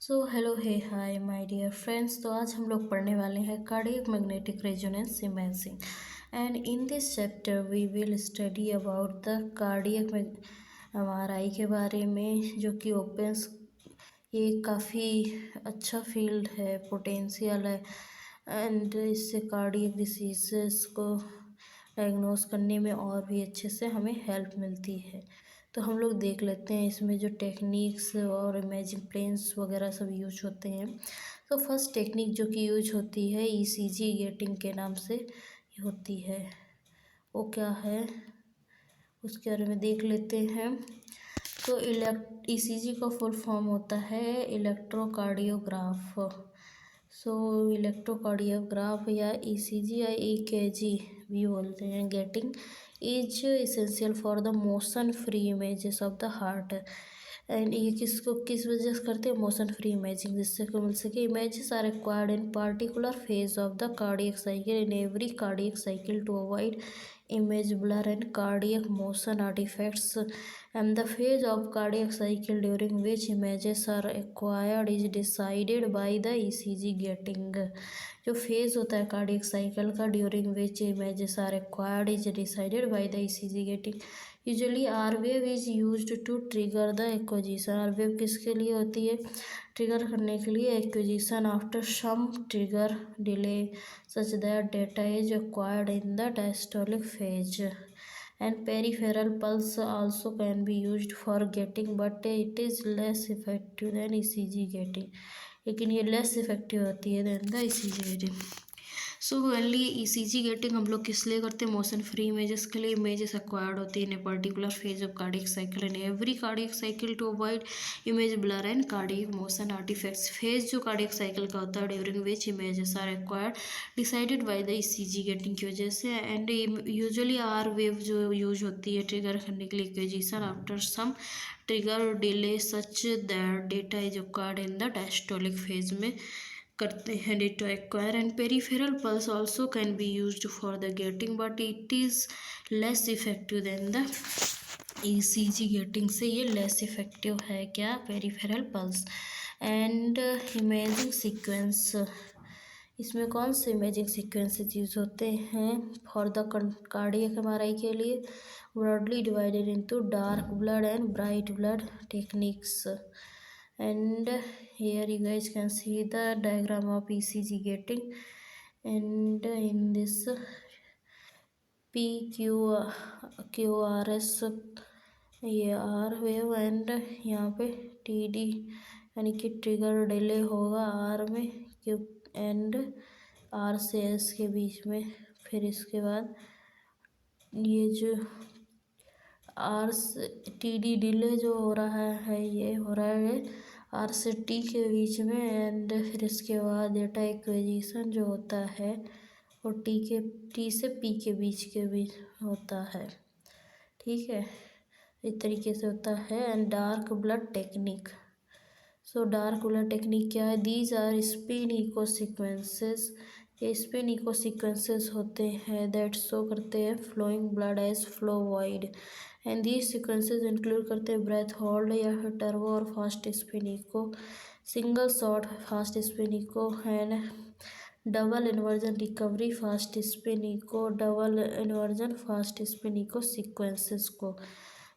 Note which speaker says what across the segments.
Speaker 1: So hello hey hi my dear friends. तो आज हम लोग पढ़ने वाले हैं cardiac magnetic resonance imaging and in this chapter we will study about the cardiac MRI के बारे में, जो कि ओपन्स ये काफ़ी अच्छा फील्ड है, पोटेंशियल है एंड इससे कार्डियक डिसीज़ेस को डायग्नोस करने में और भी अच्छे से हमें हेल्प मिलती है। तो हम लोग देख लेते हैं इसमें जो टेक्निक्स और इमेजिंग प्लेन्स वगैरह सब यूज होते हैं। तो फर्स्ट टेक्निक जो कि यूज होती है ईसीजी गेटिंग के नाम से होती है, वो क्या है उसके बारे में देख लेते हैं। तो ईसीजी का फुल फॉर्म होता है इलेक्ट्रोकार्डियोग्राफ। सो इलेक्ट्रोकार्डियोग्राफ या ईसीजी या ईकेजी भी बोलते हैं। Getting is essential for the motion free images of the heart and ये किस वजह से करते हैं? मोशन फ्री इमेजिंग, जिससे को मिल सके। Images are required in particular phase of the cardiac cycle in every cardiac cycle to avoid image blur and cardiac motion artifacts, and the phase of cardiac cycle during which images are acquired is decided by the ECG gating। जो phase होता है cardiac cycle का during which images are acquired is decided by the ECG gating. Usually R wave is used to trigger the acquisition. R wave किसके लिए होती है? Trigger करने के लिए acquisition after some trigger delay such that data is acquired in the diastolic phase, and peripheral pulse also can be used for gating but it is less effective than ECG gating, लेकिन ये less effective होती है than the ECG gating. So only ECG gating हम लोग किस लिए करते हैं? मोशन फ्री इमेजेस के लिए। इमेजेस एक्वायर्ड होती है in a particular phase of cardiac cycle in every cardiac cycle to avoid image blur and cardiac motion artifacts. Phase जो कार्डियक साइकिल का होता है during which images are acquired decided by the ECG gating की वजह से, and usually R wave जो use होती है ट्रिगर करने के लिए acquisition after some trigger delay such that data is acquired in the diastolic phase में करते हैं data acquire, and peripheral pulse also can be used for the gating but it is less effective than the ECG gating से ये less effective है क्या? Peripheral pulse. And imaging sequence, इसमें कौन से इमेजिंग सीक्वेंसेज यूज होते हैं for the cardiac MRI के लिए? Broadly divided into dark blood and bright blood techniques, and here you guys can see the diagram of ECG gating, and in this PQRS ये R wave and यहाँ पे TD यानी कि trigger delay होगा are में, Q and are से S के बीच में। फिर इसके बाद ये जो आर से TD डिले जो हो रहा है ये हो रहा है आर से टी के बीच में, एंड फिर इसके बाद डेटा एक्विजिशन जो होता है वो टी से पी के बीच होता है। ठीक है, इस तरीके से होता है। And dark blood technique, so dark blood technique क्या है? These are spin echo sequences. ये स्पिन इको सीक्वेंसेस होते हैं दैट शो करते हैं flowing blood as flow void, and these sequences include करते हैं ब्रेथ होल्ड या फिर टर्बो और fast spin echo, single shot fast spin echo and double inversion recovery fast spin echo, double inversion fast spin echo sequences को।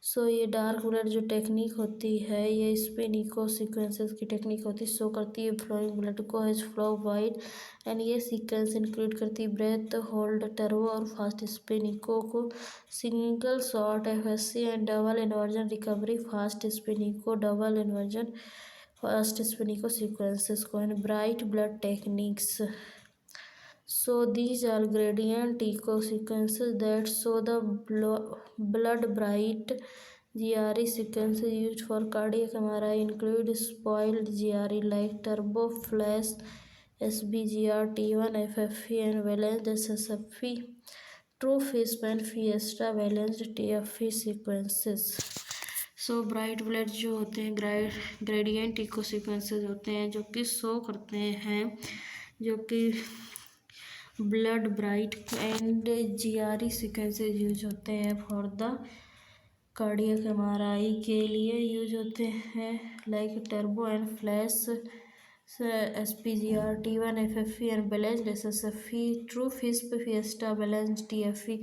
Speaker 1: So ये dark blood जो technique होती है ये स्पिन इको सीक्वेंसेस की टेक्निक होती है, शो करती है फ्लोइंग ब्लड को एज फ्लो वाइड, एंड ये सीक्वेंस इंक्लूड करती है ब्रेथ होल्ड टर्बो और फास्ट स्पिन इको को, single shot FSC and double inversion recovery fast spin echo, double inversion fast spin echo sequences को, and bright blood techniques. So these are gradient echo sequences that show the blood bright. GRE sequences used for cardiac MRI include spoiled GRE like turbo flash SBGR T1 FFE and balanced SSFE, true Fishman Fiesta balanced TFE sequences। So bright blood जो होते हैं gradient eco sequences होते हैं जो कि show करते हैं जो कि blood bright, and GRE sequences use होते हैं फॉर द कार्डियक एमआरआई के लिए यूज होते हैं like turbo and flash SPGR T1 FFE and balanced SSFE true FISP Fiesta balanced TFE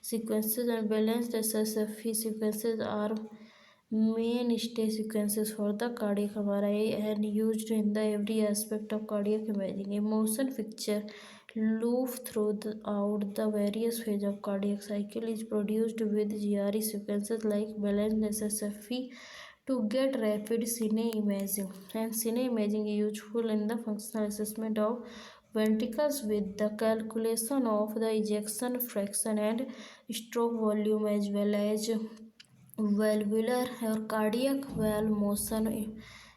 Speaker 1: sequences and balanced SSFE sequences are mainstay sequences for the cardiac MRI and used in the every aspect of cardiac imaging. A motion picture loop throughout the various phases of cardiac cycle is produced with GRE sequences like balanced SSFE to get rapid cine imaging. And cine imaging is useful in the functional assessment of ventricles with the calculation of the ejection fraction and stroke volume as well as valvular or cardiac valve motion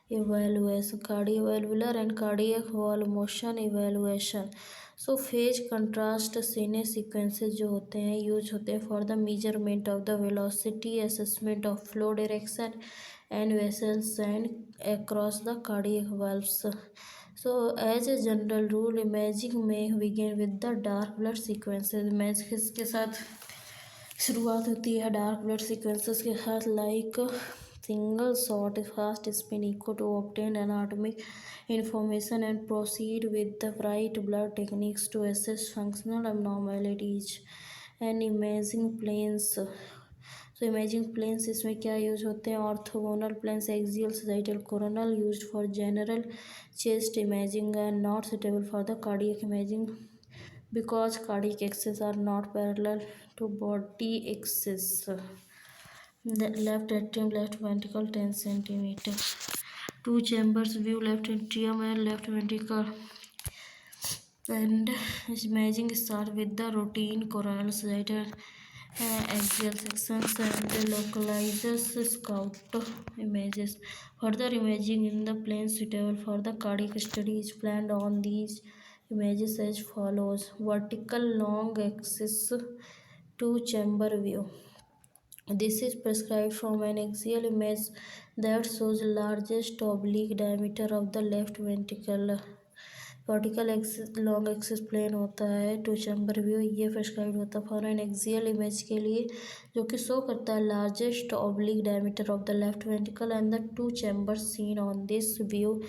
Speaker 1: evaluation, cardiovalvular and cardiac valve motion evaluation. So phase contrast सीने sequences जो होते हैं use होते हैं for the measurement of the velocity, assessment of flow direction and vessels and across the cardiac valves. So as a general rule imaging may begin with the dark blood sequences. Image के साथ शुरुआत होती है dark blood sequences के साथ like single shot fast spin echo to obtain anatomic information and proceed with the right blood techniques to assess functional abnormalities and imaging planes. So imaging planes इसमें क्या use होते हैं orthogonal planes axial sagittal coronal used for general chest imaging and not suitable for the cardiac imaging because cardiac axes are not parallel to body axis. The left atrium, left ventricle 10 centimeter. Two chambers view left atrium and left ventricle. And imaging start with the routine coronal sagittal axial sections and localizes scout images. Further imaging in the plane suitable for the cardiac study is planned on these images as follows. Vertical long axis two chamber view. This is prescribed from an axial image that shows largest oblique diameter of the left ventricle. Vertical axis long axis plane होता है two chamber view ये prescribe होता है for an axial image के लिए जो कि show करता है largest oblique diameter of the left ventricle and the two chambers seen on this view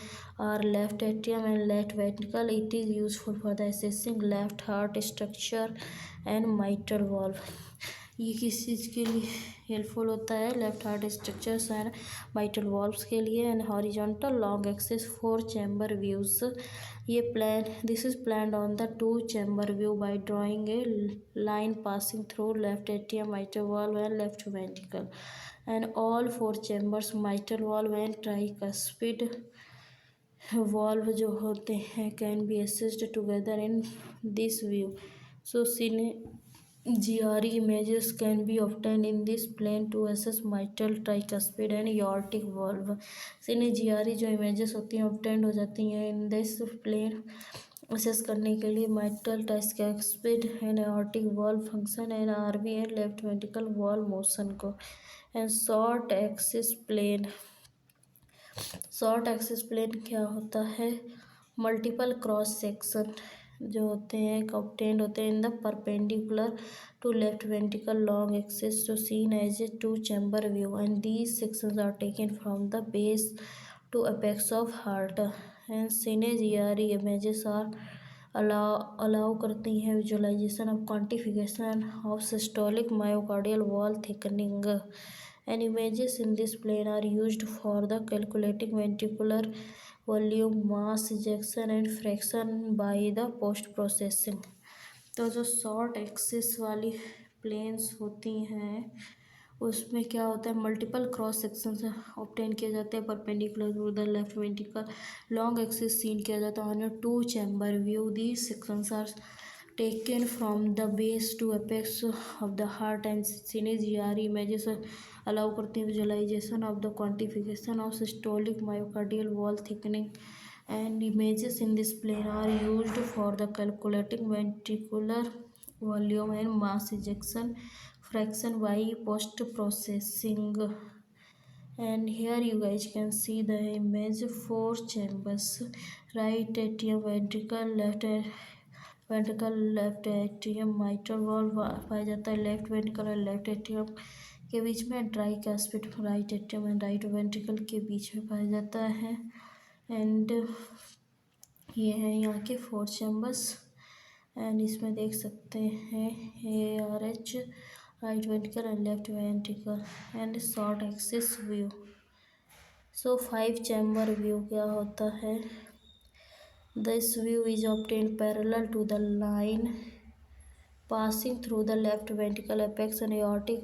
Speaker 1: are left atrium and left ventricle. It is useful for the assessing left heart structure and mitral valve. ये किस चीज़ के लिए helpful होता है left heart structures and mitral valves के लिए. And horizontal long axis four chamber views ये plan this is planned on the two chamber view bye drawing a line passing through left atrium mitral valve and left ventricle and all four chambers mitral valve and tricuspid valve जो होते हैं can be assessed together in this view. So GRE images can be obtained in this plane to assess mitral, tricuspid and aortic valve. इन्हें GRE जो images होती हैं obtained हो जाती हैं in this plane assess करने के लिए mitral, tricuspid and aortic valve function and RV and left ventricle valve motion को. And short axis plane क्या होता है मल्टीपल क्रॉस सेक्शन जो होते हैं ऑब्टेन्ड होते हैं in the perpendicular to left ventricle long axis to seen as a two chamber view and these sections are taken from the base to apex of heart. And cine GRE images are allow करती हैं visualisation of quantification of systolic myocardial wall thickening. And images in this plane are used for the calculating ventricular volume, mass ejection and fraction by the post processing. तो जो short axis वाली planes होती हैं उसमें क्या होता है multiple cross section से ऑब्टेन किए जाते हैं perpendicular to the left ventricle. Long axis seen किया जाता है on two chamber view. These sections are taken from the base to apex of the heart and cine GRE images allow करती हैं visualization of the quantification of systolic myocardial wall thickening and images in this plane are used for the calculating ventricular volume and mass ejection fraction by post processing. And here you guys can see the image four chambers right atrium ventricle left ventricle left atrium mitral valve पाया जाता है left ventricle और left atrium के बीच में, tricuspid right atrium and right ventricle के बीच में पाया जाता है। एंड ये है यहाँ के 4 चैम्बर्स एंड इसमें देख सकते हैं ARH right ventricle and left ventricle and short axis view. So 5 chamber view क्या होता है? This view is obtained parallel to the line passing through the left ventricle apex and aortic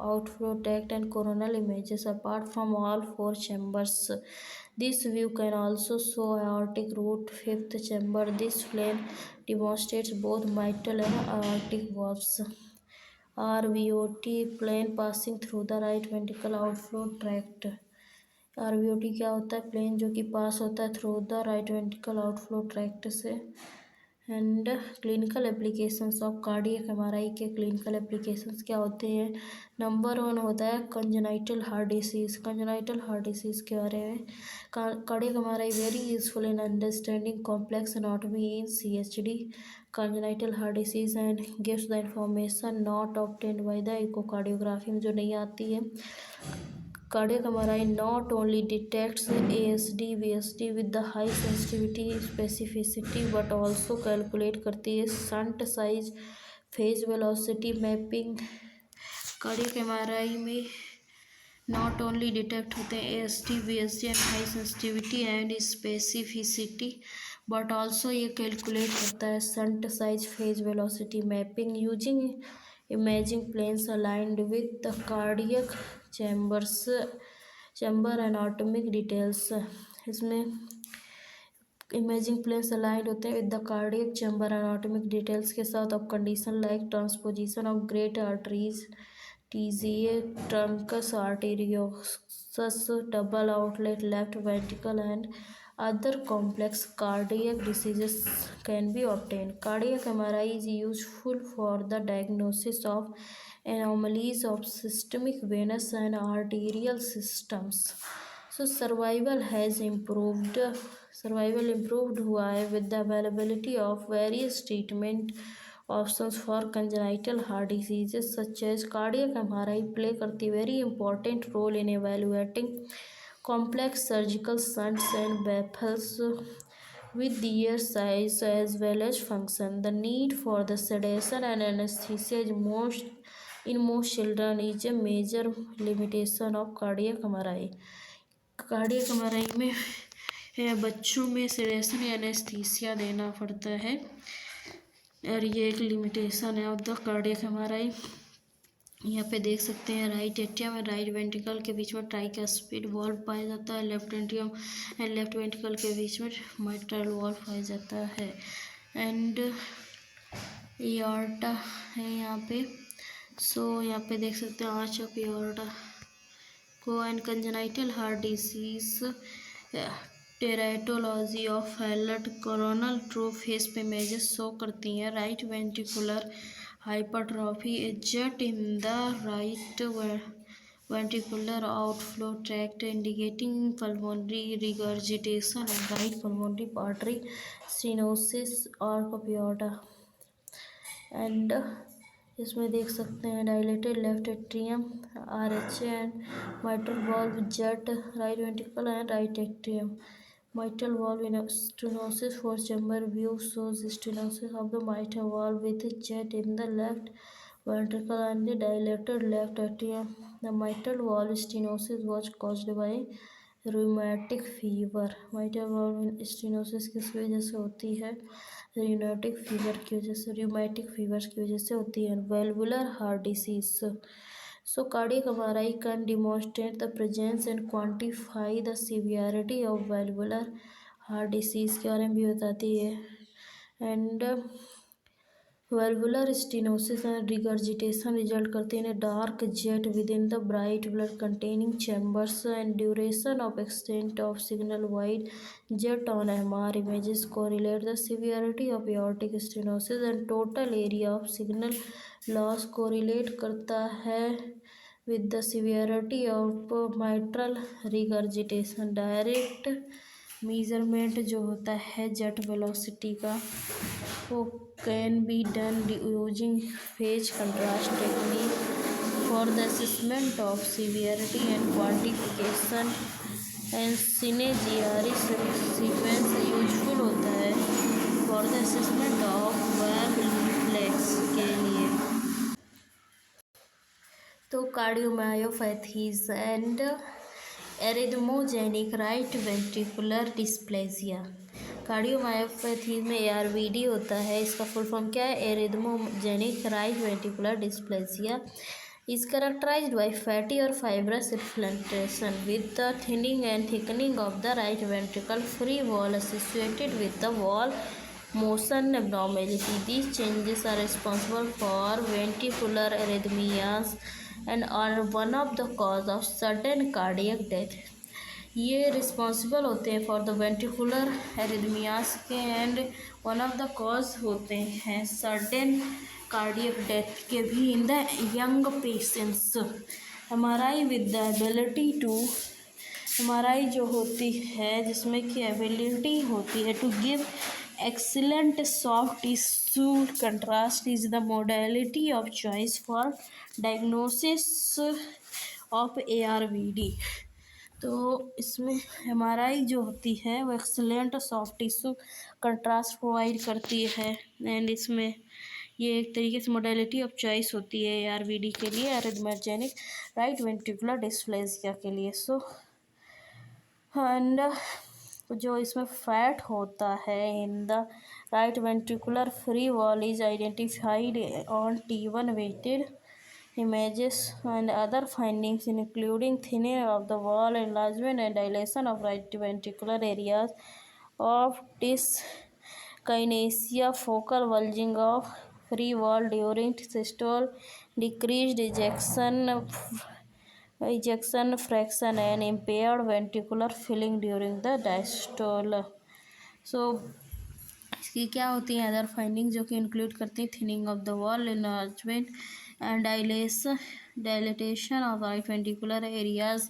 Speaker 1: outflow tract and coronal images. Apart from all 4 chambers, this view can also show aortic root, 5th chamber. This plane demonstrates both mitral and aortic valves. RVOT plane passing through the right ventricle outflow tract. RVOT क्या होता है? Plane जो कि pass होता है through the right ventricle outflow tract से। And clinical applications of cardiac MRI के clinical applications क्या होते हैं? नंबर 1 होता है congenital heart disease. Congenital heart disease के बारे में cardiac MRI very useful in understanding complex anatomy in CHD congenital heart disease and gives the information not obtained by the echocardiography में जो नहीं आती है। Cardiac MRI not only detects ASD, VSD with the high sensitivity specificity but also calculate करती है shunt size phase velocity mapping. Cardiac MRI में not only detect होते हैं ASD, VSD and high sensitivity and specificity but also ये calculate करता है shunt size phase velocity mapping using imaging planes aligned with the cardiac chamber anatomic details. इसमें imaging planes aligned होते हैं with the cardiac chamber anatomic details के साथ of condition like transposition of great arteries, TGA, truncus arteriosus, double outlet left ventricle and other complex cardiac diseases can be obtained. Cardiac MRI is useful for the diagnosis of anomalies of systemic venous and arterial systems. So survival improved हुआ है with the availability of various treatment options for congenital heart diseases such as cardiac MRI play करती very important role in evaluating complex surgical shunts and baffles with their size as well as function. The need for the sedation and anesthesia in most children is a major limitation of cardiac MRI. Cardiac MRI में बच्चों में sedation या anaesthesia देना पड़ता है और ये एक लिमिटेशन है ऑफ द कार्डियक MRI। यहाँ पे देख सकते हैं राइट एट्रियम और राइट वेंट्रिकल के बीच में ट्राइकैस्पिड वॉल्व पाया जाता है। Left atrium and left ventricle के बीच में मिट्रल वॉल्व पाया जाता है। एंड एओर्टा है यहाँ पे। सो यहाँ पे देख सकते हैं आर्च ऑफ एओर्टा को and congenital heart disease teratology of Fallot coronal true face पे इमेजेस शो करती हैं। Right ventricular hypertrophy is jet in the right ventricular outflow tract indicating pulmonary regurgitation and right pulmonary artery stenosis arc of aorta and इसमें देख सकते हैं dilated left atrium RHA and mitral valve jet right ventricle and right atrium mitral valve in stenosis 4 chamber view shows stenosis of the mitral valve with jet in the left ventricle and the dilated left atrium. The mitral valve stenosis was caused by rheumatic fever. mitral valve stenosis किस वजह से होती है? rheumatic fever की वजह से, rheumatic fevers की वजह से होती है। valvular heart disease. So cardiac MRI can demonstrate the presence and quantify the severity of valvular heart disease के बारे में भी बताती है। And valvular stenosis and regurgitation result करते हैं dark jet within the bright blood containing chambers and duration of extent of signal wide jet on MR images correlate the severity of aortic stenosis and total area of signal loss correlate करता है with the severity of mitral regurgitation. Direct measurement जो होता है jet velocity का वो can be done using phase contrast technique for the assessment of severity and quantification and CineGRE sequence useful होता है for the assessment of valve reflex के लिए। तो cardiomyopathies and arrhythmogenic right ventricular dysplasia. Cardiomyopathy में ARVD होता है, इसका full form क्या है? Arrhythmogenic right ventricular dysplasia is characterized by fatty or fibrous infiltration with the thinning and thickening of the right ventricle free wall associated with the wall motion abnormality. These changes are responsible for ventricular arrhythmias and are one of the cause of sudden cardiac death. ये responsible होते हैं for the ventricular arrhythmias के and one of the cause होते हैं sudden cardiac death के भी in the young patients. MRI with the ability to MRI जो होती है जिसमें कि एबिलिटी होती है to give excellent soft tissue contrast is the modality of choice for diagnosis of ARVD। तो इसमें एमआरआई जो होती है वो excellent soft tissue contrast provide करती है एंड इसमें ये एक तरीके से मोडेलिटी ऑफ चॉइस होती है ARVD के लिए, एरिथमोजेनिक राइट वेंट्रिकुलर डिस्प्लेसिया के लिए। सो एंड जो इसमें फैट होता है इन the right ventricular free wall is identified on T1 weighted images and other findings including thinning of the wall, enlargement and dilation of right ventricular areas of dyskinesia, focal bulging of free wall during systole, decreased ejection fraction and impaired ventricular filling during the diastole। सो इसकी क्या होती हैं other finding जो कि include करती हैं thinning of the wall, enlargement and dilatation of right ventricular areas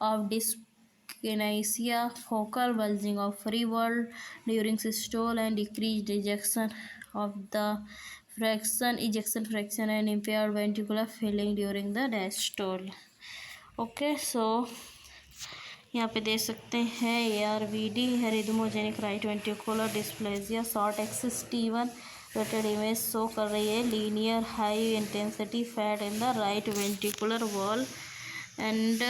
Speaker 1: of dyskinesia, focal bulging of free wall during systole and decreased ejection fraction and impaired ventricular filling during the diastole। Okay so यहाँ पे दे सकते हैं ARVD arrhythmogenic right ventricular dysplasia short axis T1 weighted image show कर रही है linear high intensity fat in the right ventricular wall and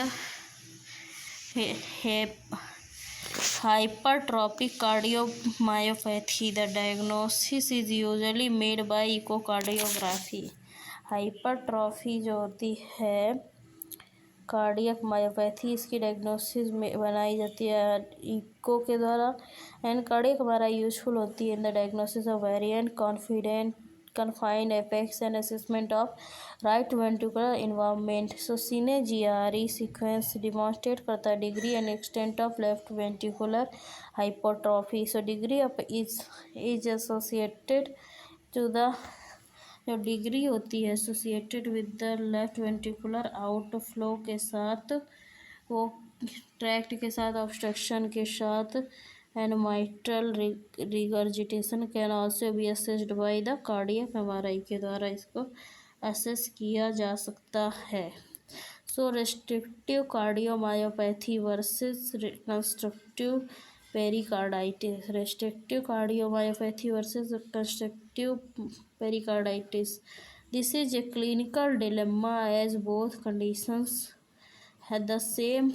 Speaker 1: hypertrophic cardiomyopathy. The diagnosis is usually made by echocardiography। Hypertrophy जो होती है cardiac myopathy इसकी diagnosis में बनाई जाती है इको के द्वारा एंड कार्डियक हमारा यूजफुल होती है in the diagnosis of variant confined apex and assessment of right ventricular involvement। So CineGRE sequence demonstrate करता है degree and extent of left ventricular hypertrophy। So degree of is associated to the जो degree होती है associated with the left ventricular outflow के साथ, वो tract के साथ, ऑब्स्ट्रक्शन के साथ and mitral regurgitation can also be assessed by the cardiac MRI के द्वारा इसको असेस किया जा सकता है। So restrictive cardiomyopathy versus constrictive pericarditis. Restrictive cardiomyopathy versus constrictive pericarditis. This is a clinical dilemma as both conditions have the same.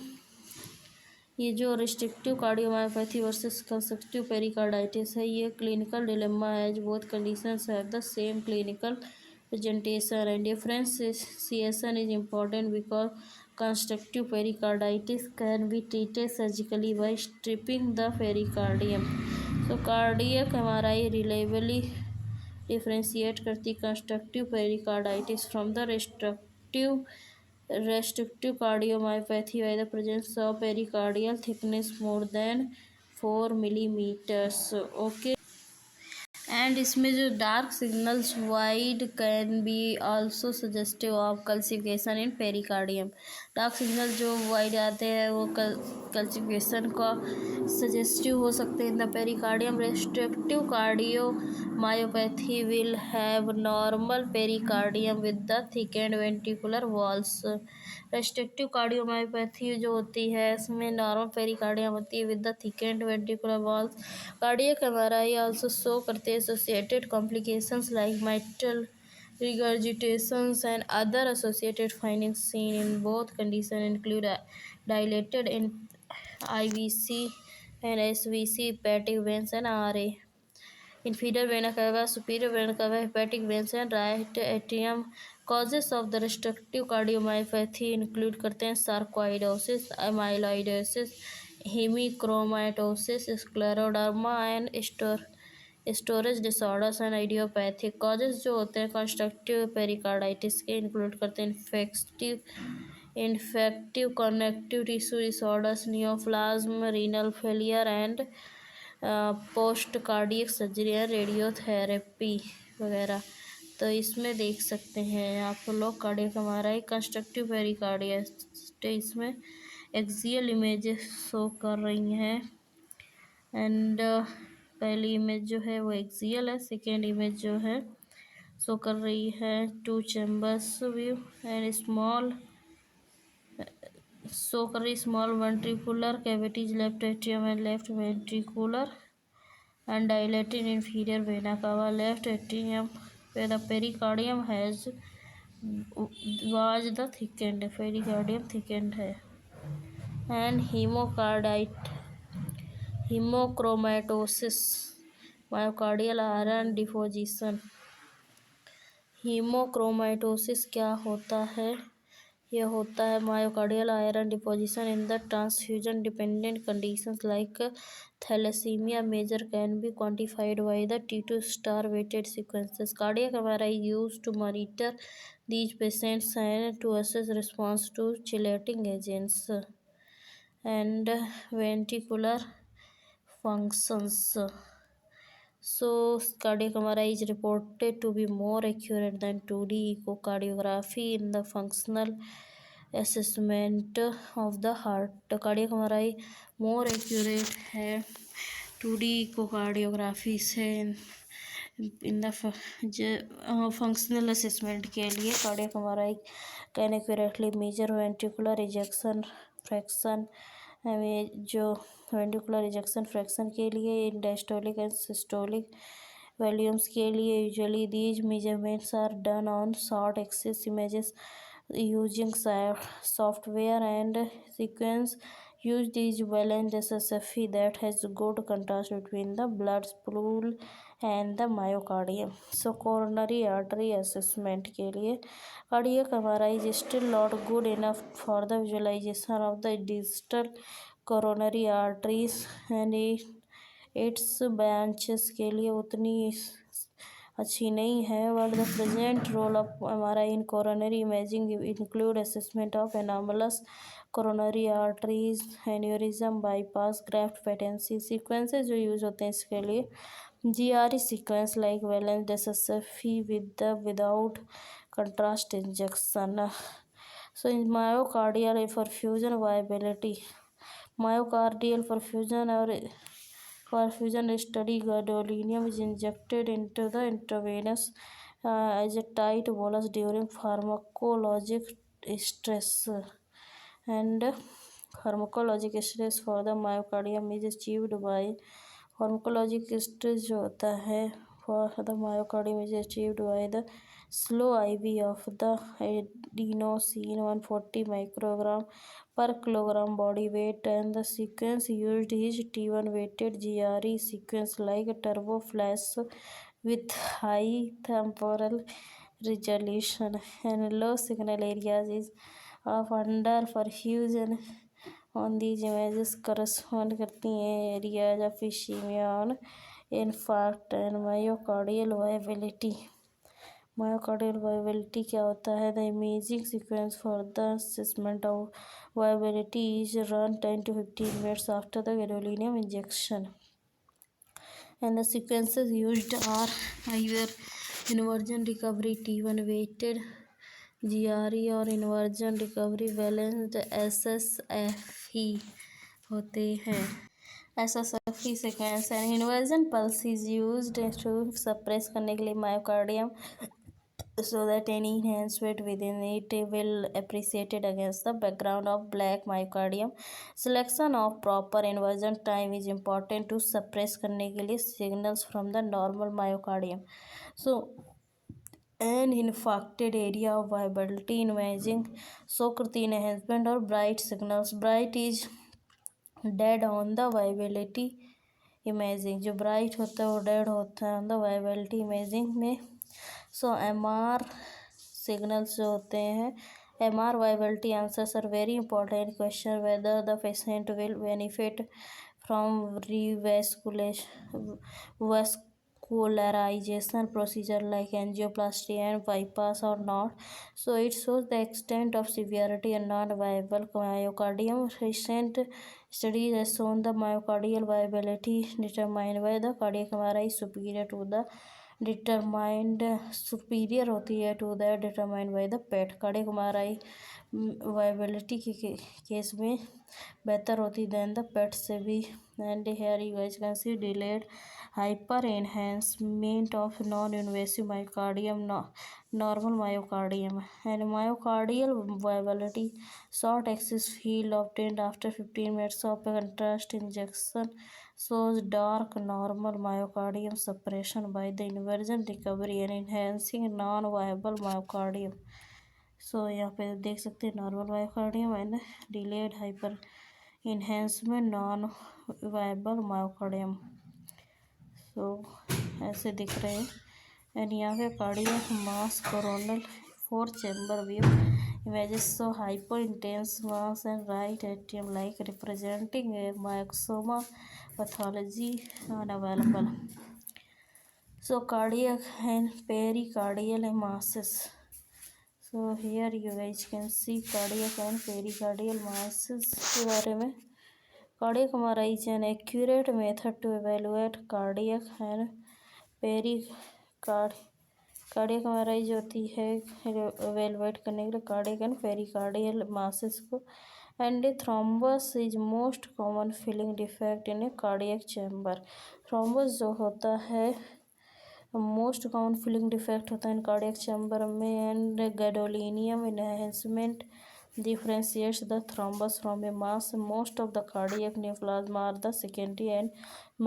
Speaker 1: ये जो restrictive cardiomyopathy versus constrictive pericarditis है ये clinical dilemma as both conditions have the same clinical presentation and differentiation is important because constructive pericarditis can be treated surgically by stripping the pericardium। So cardiac MRI reliably differentiate करती constructive pericarditis from the restrictive cardiomyopathy by the presence of pericardial thickness more than 4 millimeters। Okay, and इसमें जो dark signals void can be also suggestive of calcification in pericardium. Dark signal जो void आते हैं वो calcification का suggestive हो सकते हैं in the pericardium. Restrictive cardiomyopathy will have normal pericardium with the thickened ventricular walls. Restrictive cardiomyopathy जो होती है इसमें नॉर्मल पेरिकार्डियम होती है with the thickened ventricular walls. Cardiac MRI also show करते हैं associated complications like mitral regurgitations and other associated findings seen in both conditions include dilated in IVC and SVC, hepatic veins and RA. Inferior vena cava, superior vena cava, hepatic veins and right atrium. Causes of the restrictive cardiomyopathy include करते हैं sarcoidosis, amyloidosis, hemochromatosis, scleroderma and storage disorders and idiopathic causes जो होते हैं constructive pericarditis के include करते हैं infective connective tissue disorders, neoplasm, renal failure and post cardiac surgery and radiotherapy वगैरह। तो इसमें देख सकते हैं आप लोग कार्डियक एमआरआई कंस्ट्रक्टिव पेरिकार्डिटिस में एक्सियल इमेजेस शो कर रही हैं एंड पहली इमेज जो है वो एक्सियल है, सेकेंड इमेज जो है शो कर रही है two chambers view and small show कर रही small ventricular cavities left atrium and left ventricular and dilated inferior vena cava left atrium where the pericardium has was the thickened pericardium thickened है and hemochromatosis myocardial iron deposition। Haemochromatosis क्या होता है? यह होता है myocardial iron deposition in the transfusion dependent conditions like thalassaemia major can be quantified by the T2 star weighted sequences. Cardiac MRI used to monitor these patients and to assess response to chelating agents and ventricular functions. So, cardiac MRI is reported to be more accurate than 2D echocardiography in the functional assessment of the heart. Cardiac MRI more accurate है 2D echocardiography से in the functional assessment के लिए। Cardiac MRI can accurately measure ventricular ejection fraction जो ventricular ejection fraction के लिए in diastolic and systolic volumes के लिए usually these measurements are done on short axis images using software and sequence used is balanced SSFE that has good contrast between the blood pool and the myocardium. So coronary artery assessment के लिए cardiac MRI is still not good enough for the visualization of the distal coronary arteries and its branches के लिए उतनी अच्छी नहीं है। But the present role of MRI in coronary imaging include assessment of anomalous coronary arteries, aneurysm, bypass, graft patency sequences जो use होते हैं इसके लिए GRE sequence like balanced SSFE with the without contrast injection. So in myocardial perfusion viability, myocardial perfusion or perfusion study gadolinium is injected into the intravenous as a tight bolus during pharmacologic stress and pharmacologic stress for the myocardium is achieved by pharmacologic stress जो होता है for the myocardium is achieved by the slow IV of the adenosine 140 microgram per kilogram body weight and the sequence used is T1 weighted GRE sequence like turbo flash with high temporal resolution and low signal areas is of under perfusion on these images correspond करती हैं areas of ischemia on infarct and myocardial viability. Myocardial viability क्या होता है? The imaging sequence for the assessment of viability is run 10 to 15 minutes after the gadolinium injection and the sequences used are either inversion recovery T1 weighted GRE और inversion recovery balanced SSFE होते हैं. SSFE sequence and inversion pulse is used to suppress करने के लिए myocardium so that any enhancement within it will appreciated against the background of black myocardium. Selection of proper inversion time is important to suppress करने के लिए signals from the normal myocardium. So an infarcted area of viability imaging so creatine enhancement or bright signals. Bright is dead on the viability imaging. जो bright होता है वो dead होता है on the viability imaging में. So MR signals जो होते हैं, MR viability answers are very important in question whether the patient will benefit from vascularization procedure like angioplasty and bypass or not. So it shows the extent of severity and non-viable myocardium. Recent studies have shown the myocardial viability determined by the cardiac MRI superior होती है to that determined by the PET. Cardiac MRI viability के case में बेहतर होती than the PET से भी. And here you guys can see delayed hyper enhancement of non invasive myocardium normal myocardium and myocardial viability short axis field obtained after 15 minutes of contrast injection shows dark normal myocardium suppression by the inversion recovery and enhancing non-viable myocardium. So यहाँ पे देख सकते हैं normal myocardium and delayed hyper enhancement non viable myocardium. So ऐसे दिख रहे हैं. And यहाँ पे cardiac mass coronal 4 chamber view images show hypointense mass and right atrium like representing a myxoma pathology unavailable. So cardiac and pericardial masses. So here you guys can see cardiac and pericardial masses के बारे में. Cardiac MRI is an accurate method to evaluate cardiac and pericardial. Cardiac MRI जो होती है evaluate करने के लिए cardiac and pericardial masses को. And thrombus is most common filling defect in a cardiac chamber. Thrombus जो होता है मोस्ट कॉमन फिलिंग डिफेक्ट होता है इन कार्डियक चैम्बर में. And gadolinium enhancement differentiates the thrombus from a mass. Most of the cardiac neoplasm are the secondary and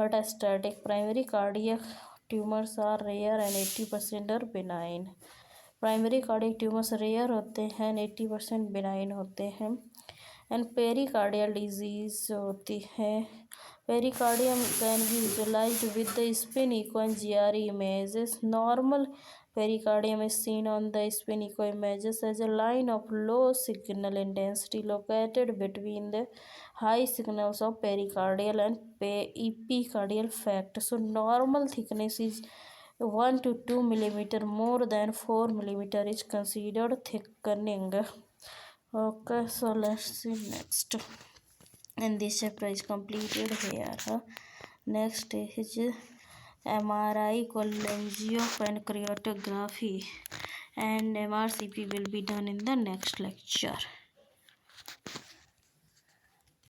Speaker 1: metastatic. Primary cardiac tumors are rare and 80% are benign. Primary cardiac tumours rare होते हैं 80% benign होते हैं. And pericardial disease जो होती है pericardium can be visualised with the spin echo and GRE images. Normal pericardium is seen on the spin echo images as a line of low signal intensity located between the high signals of pericardial and epicardial fact. So normal thickness is 1 to 2 millimeter. More than 4 millimeter is considered thickening. Okay, so let's see next. And this chapter is completed here. Next is MRI cholangiopancreatography and MRCP will be done in the next lecture.